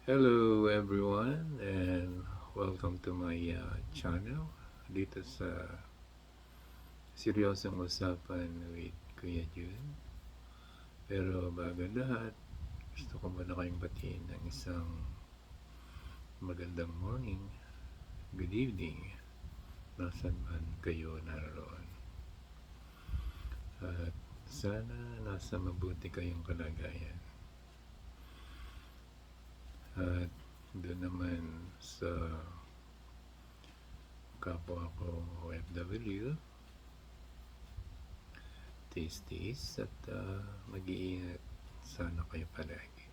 Hello everyone and welcome to my channel dito sa Seryosong Usapan with Kuya Jun. Pero bago lahat, gusto ko muna kayong batiin ng isang magandang morning, good evening, nasan man kayo naroon. At sana nasa mabuti kayong kalagayan. At doon naman sa kapwa ko OFW, tiis-tiis at mag-iingat sana kayo palagi.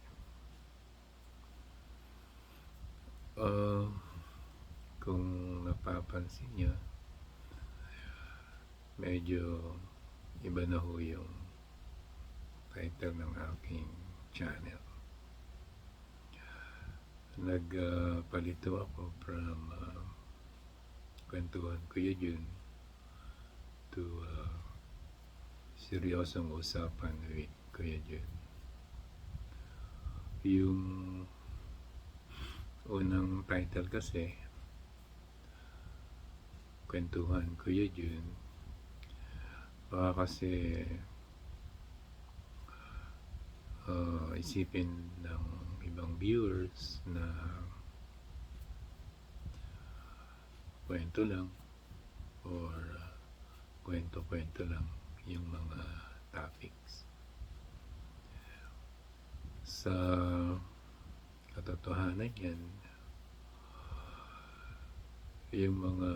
Kung napapansin nyo, medyo iba na ho yung title ng aking channel. Nagpalito ako from Kwentuhan Kuya Jun to Seryosong Usapan with Kuya Jun. Yung unang title kasi, Kwentuhan Kuya Jun, baka kasi isipin ng ibang viewers na kwento lang or kwento-kwento lang yung mga topics. Sa katotohanan yan, yung mga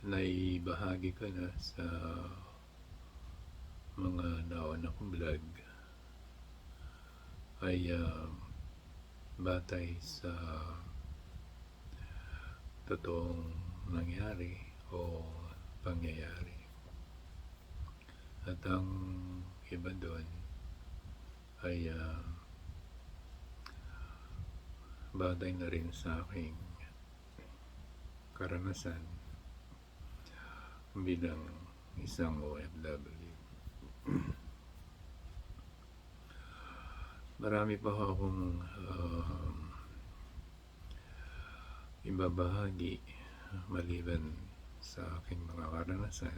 naibahagi ko na sa mga nauna kong vlog ay batay sa totoong nangyari o pangyayari. At ang iba doon ay batay na rin sa aking karanasan bilang isang OFW. Marami pa akong ibabahagi maliban sa aking mga karanasan.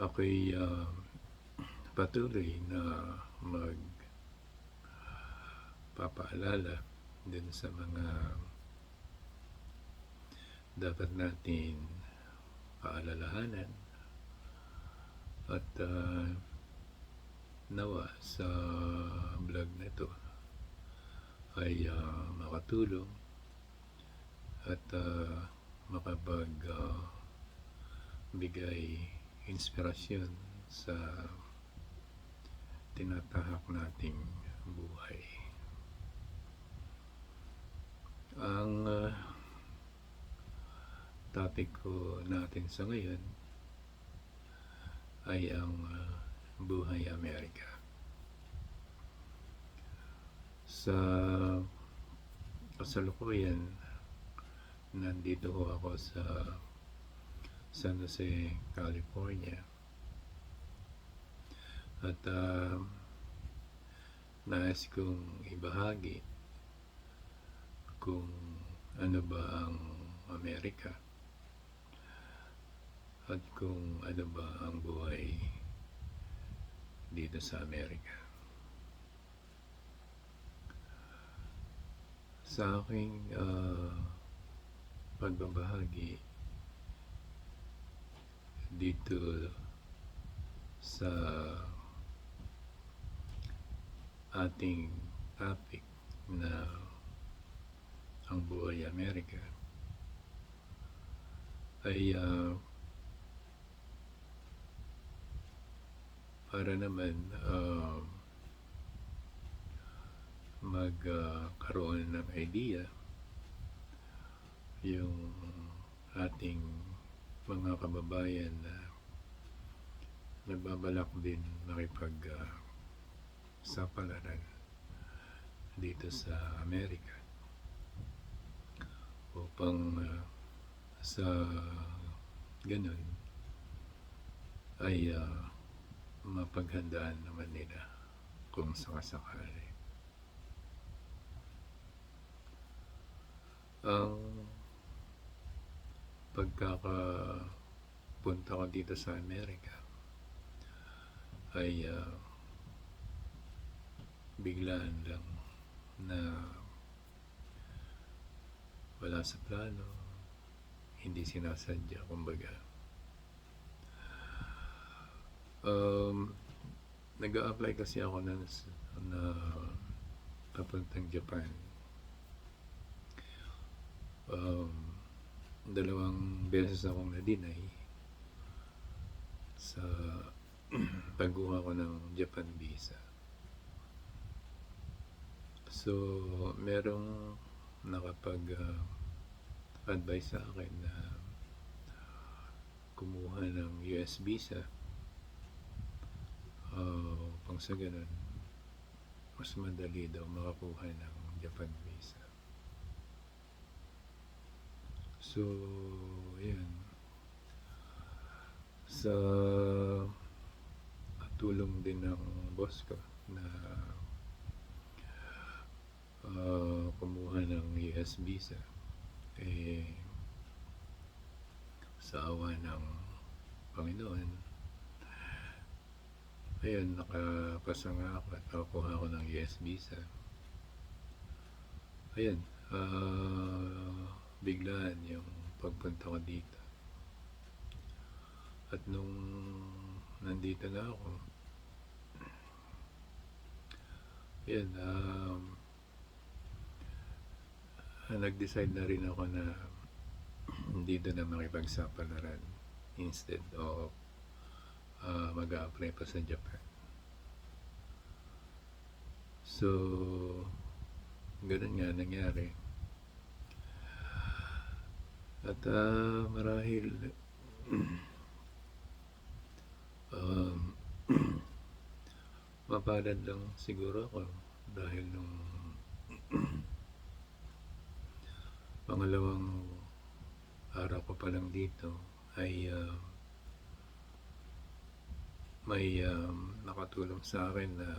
Ako'y patuloy na magpapaalala dun sa mga dapat natin paalalahanan at nawa sa vlog na ito ay makatulong at makapagbigay inspirasyon sa tinatahak nating buhay. Ang topic ko natin sa ngayon ay ang buhay Amerika. Sa kasalukuyan, nandito ho ako sa San Jose, California. At nais kong ibahagi kung ano ba ang Amerika at kung ano ba ang buhay dito sa Amerika. Sa aking pagbabahagi dito sa ating topic na ang buhay Amerika ay para naman magkaroon ng idea yung ating mga kababayan na nagbabalak din sapalaran dito sa Amerika upang sa ganun ay mapaghandaan naman nila kung sakasakali. Ang pagkakapunta ko dito sa Amerika ay biglaan lang na wala sa plano, hindi sinasadya, kumbaga. Nag-a-apply kasi ako na papuntang Japan. 2 beses akong na-deny sa pagkuha ko ng Japan visa. So, merong nakapag-advise sa akin na kumuha ng US visa. Pang sa ganun, mas madali daw makakuha ng Japan visa. So, yan. Sa tulong din ng boss ko na kumuha ng US visa, sa awa ng Panginoon, ayun, nakapasa nga ako at nakakuha ako ng US visa. Ayun, biglaan yung pagpunta ko dito. At nung nandito na ako, ayun, nag-decide na rin ako na dito na makipagsapalaran instead of mag-a-apply pa sa Japan. So, ganun nga nangyari. At marahil mapalad lang siguro ako dahil nung pangalawang araw ko pa lang dito ay may nakatulong sa akin na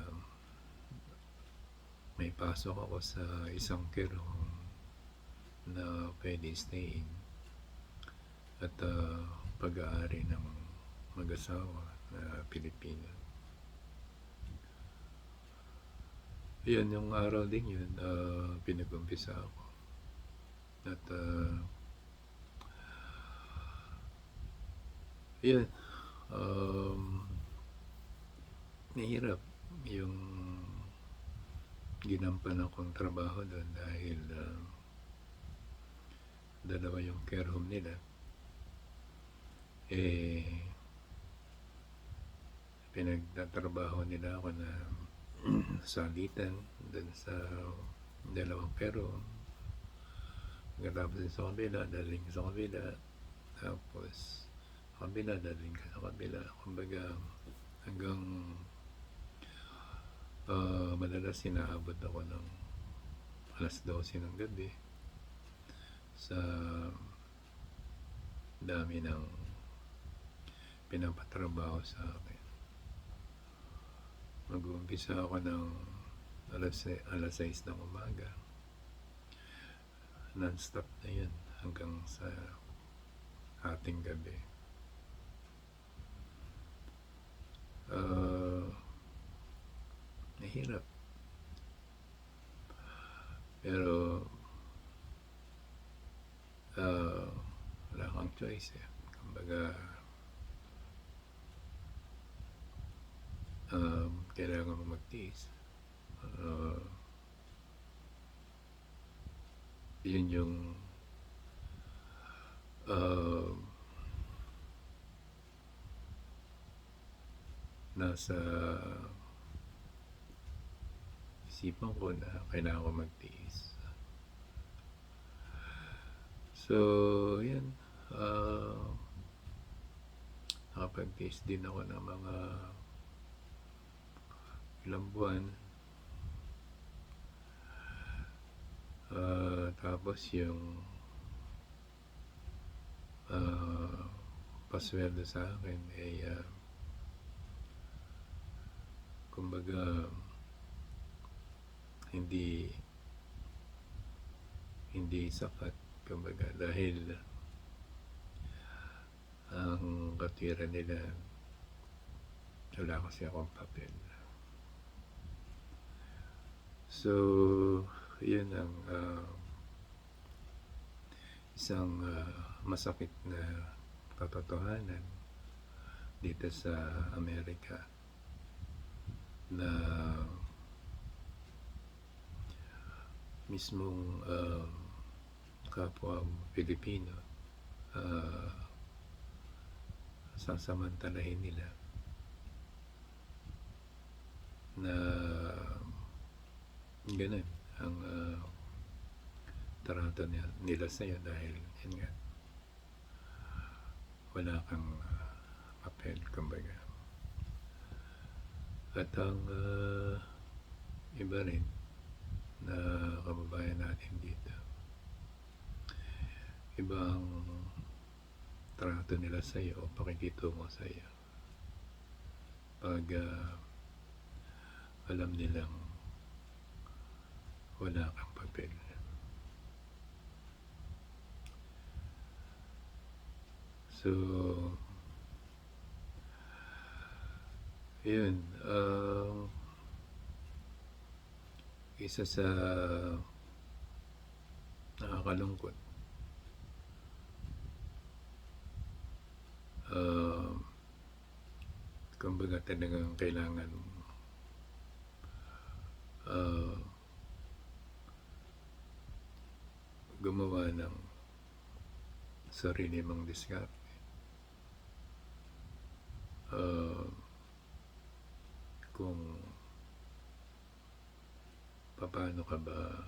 may pasok ako sa isang care home na pwede staying at pag-aari ng mag-asawa na Pilipino. Yun, yung araw din yun, pinag-umpisa ako. At yun, nahirap yung ginampanan kong trabaho doon dahil dalawa yung care home nila. Pinagtatrabaho nila ako na salitan doon sa dalawang care home. Pagkatapos sa kabila, daling sa kabila. Tapos kabila, daling ka sa kabila. Kumbaga, hanggang madalas sinaabot ako ng alas 12 ng gabi sa dami ng pinapatrabaho sa akin. Mag-uumpisa ako ng alas 6 ng umaga. Non-stop na yun hanggang sa ating gabi. Nahirap. Pero wala kang choice eh. Kumbaga, kailangan mo magtiis. Yun yung nasa isipan ko na kailangan ko magtiis. So, yan. Nakapag-tiis din ako ng mga ilang buwan. Tapos yung pasweldo sa akin ay kumbaga hindi sapat, kumbaga, dahil ang katwiran nila, wala kasi akong papel. So yun ang isang masakit na katotohanan dito sa Amerika, na mismong kapwa Pilipino sasamantalahin nila na ganun ang trato nila sa'yo, dahil yun nga, wala kang papel, kumbaga. At ang iba rin na kababayan natin dito, ibang trato nila sa iyo o pakikitungo sa iyo pag alam nilang wala kang papel. So yun, isa sa nakakalungkot, kumbaga talagang kailangan gumawa ng sarili mong diskarte. Kung paano ka ba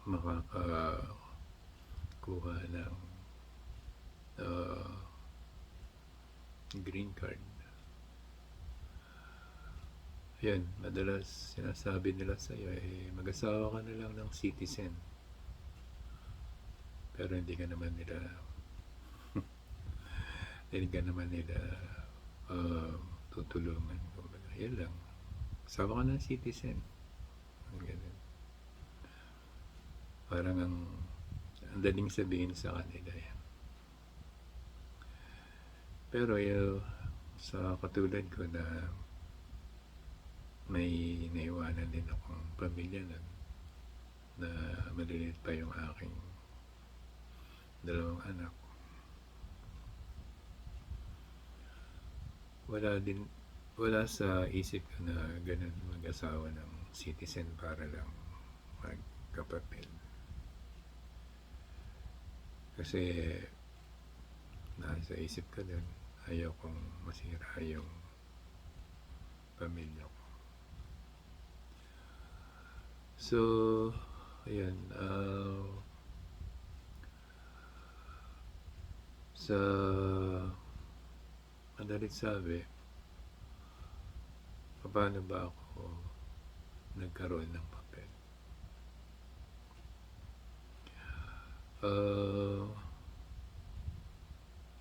makakakuha ng green card. Yan, madalas sinasabi nila sa iyo, mag-asawa ka na lang ng citizen, pero hindi ka naman nila tutulungan. Kumbaga, yan lang, asawa ka ng citizen, ganun. Parang ang daling sabihin sa kanila yan. Pero sa katulad ko na may naiwanan din akong pamilya na maliliit pa yung aking 2 anak, wala sa isip ko na ganun mag-asawa ng citizen para lang magkapapel. Kasi nasa isip ko din, ayaw kong masira yung pamilya ko. So ayan, sa madalit sabi, paano ba ako nagkaroon ng papel?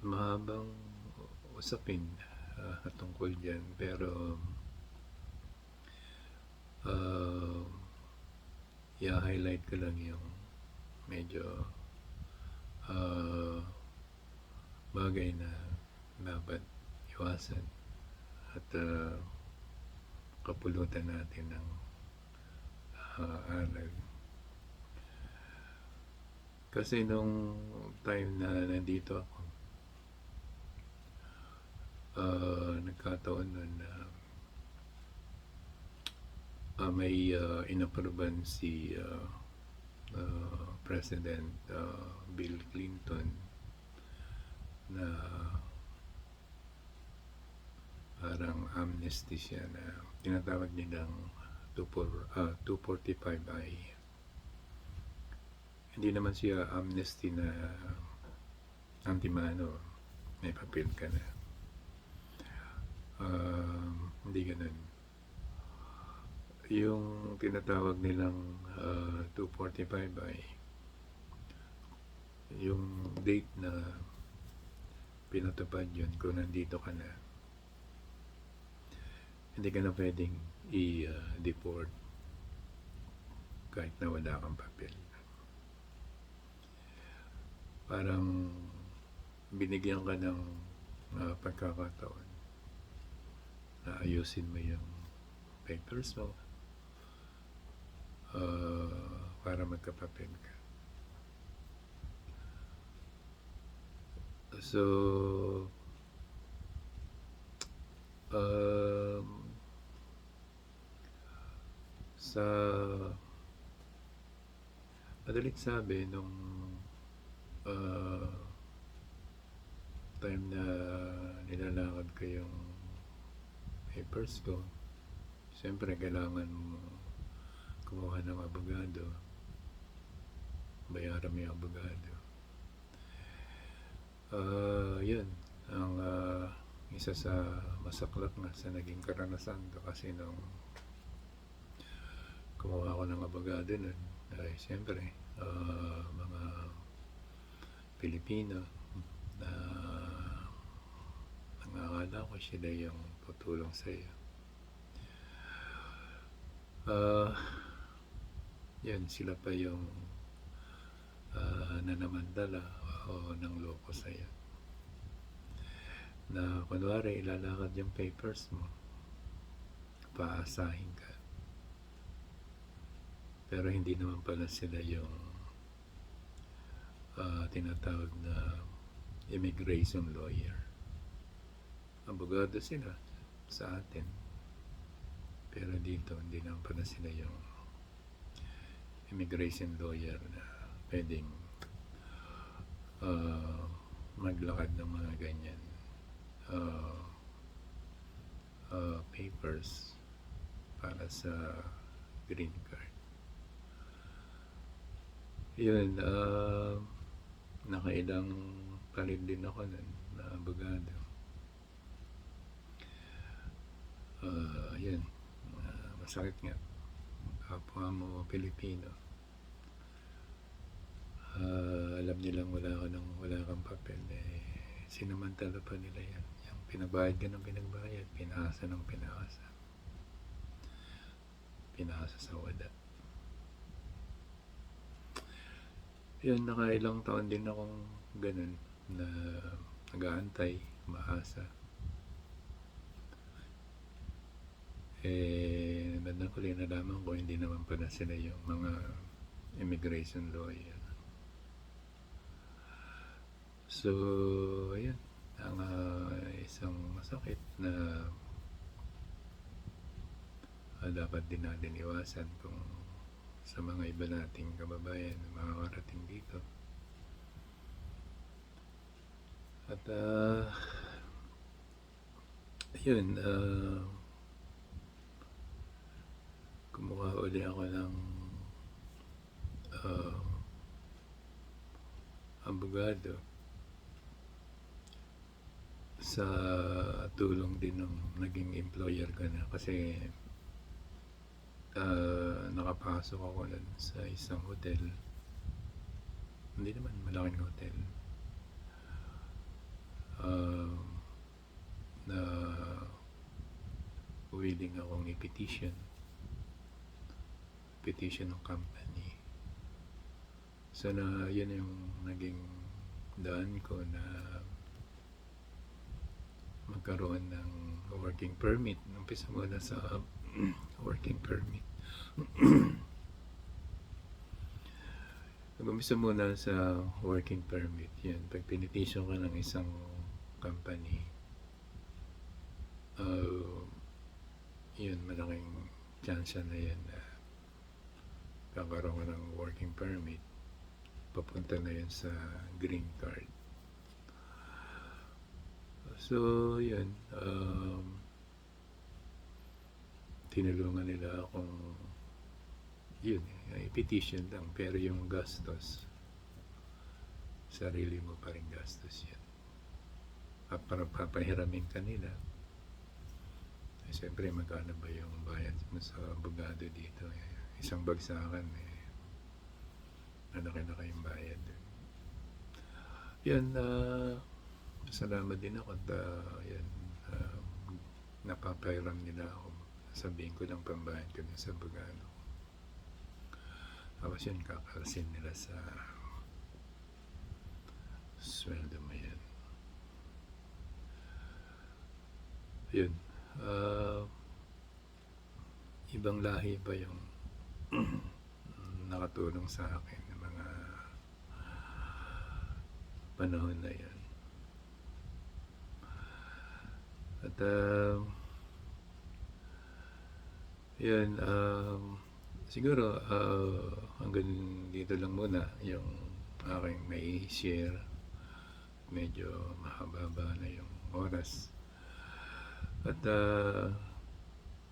Mahabang usapin tungkol dyan, pero i-highlight ko lang yung medyo bagay na dapat iwasan at kapulutan natin ng aral. Kasi nung time na nandito ako, nagkataon nun na may inaproban si President Bill Clinton na parang amnesty siya, na tinatawag nilang 245I. Hindi naman siya amnesty na antimano, may papel ka na. Hindi ganun. Yung tinatawag nilang 245I, yung date na pinatupad yun, kung nandito ka na, hindi ka na pwedeng i-deport kahit na wala kang papel. Parang binigyan ka ng pagkakataon na ayusin mo yung papers mo para magkapapel ka. So, sa madaling sabi, nung time na nilalakad ko yung papers ko, siyempre kailangan mo kumuha ng abogado, bayaran mo yung abogado. Yun ang isa sa masaklap na sa naging karanasan ko, kasi nung kumuha ako ng abogado nun, ay siyempre mga Pilipino na nangangala ko sila yung tutulong sa iyo. Yan, sila pa yung nanamantala o ng loko sa iyo, na kunwari ilalakad yung papers mo, paasahin ka, pero hindi naman pala sila yung tinatawag na immigration lawyer. Abogado sila sa atin, pero dito hindi naman pala sila yung immigration lawyer na pwedeng maglakad ng mga ganyan papers para sa green card. Yun, nakailang palit din ako nun na abogado. Yun, masakit nga, kapwa mo Pilipino, alam nilang wala kang papel, sinamantala pa nila yan. Yung pinabayad ka ng pinagbayad, pinaasa ng pinaasa sa wala. Yun, nakailang taon din akong ganun na nag-aantay, maasa. Bandang huli nalaman ko hindi naman pala sila yung mga immigration lawyer. So, ayun, ang isang masakit na dapat din natin iwasan kung sa mga iba nating kababayan na makakarating dito. At ayun, kumuha uli ako ng abogado sa tulong din ng naging employer ko na, kasi nakapasok ako nun sa isang hotel, hindi naman malaking hotel, na willing akong i-petition ng company. So na yun yung naging daan ko na magkaroon ng working permit. Umpisa muna sa working permit. Umpisa muna sa working permit. Yan, pag pinitisyon ka ng isang company, yun, malaking chance na yan na kakaroon ka ng working permit. Papunta na yan sa green card. So, yun, tinulungan nila akong yun, i-petition lang, pero yung gastos, sarili mo pa rin gastos yan. Para papahiramin ka nila. Siyempre, magkano ba yung bayad mo sa abogado dito? Isang bagsakan, malaki na kayong bayad. Yan, salamat din ako at yan, papairam nila ako. Sabihin ko lang pambayad ko dun sa abogado. Tapos yun, kakalsin nila sa sweldo mo yan. Yun. Ibang lahi pa yung nakatulong sa akin ng mga panahon na yan. At yun, siguro hanggang dito lang muna yung aking may share. Medyo mahaba na yung oras. At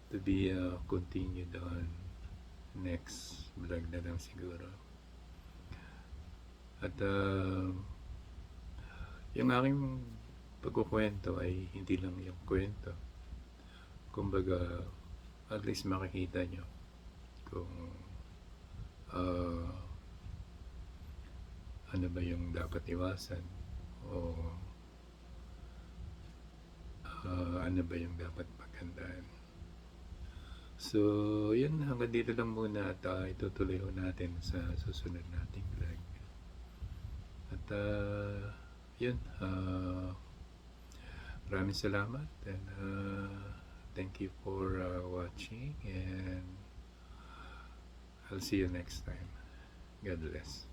to be continued on next vlog na lang siguro. At yung aking pagkukwento ay hindi lang yung kwento. Kumbaga, at least makikita nyo kung ano ba yung dapat iwasan o ano ba yung dapat paghandaan. So, yun, hanggang dito lang muna at itutuloy ho natin sa susunod nating vlog. At yun, maraming salamat and thank you for watching, and I'll see you next time. God bless.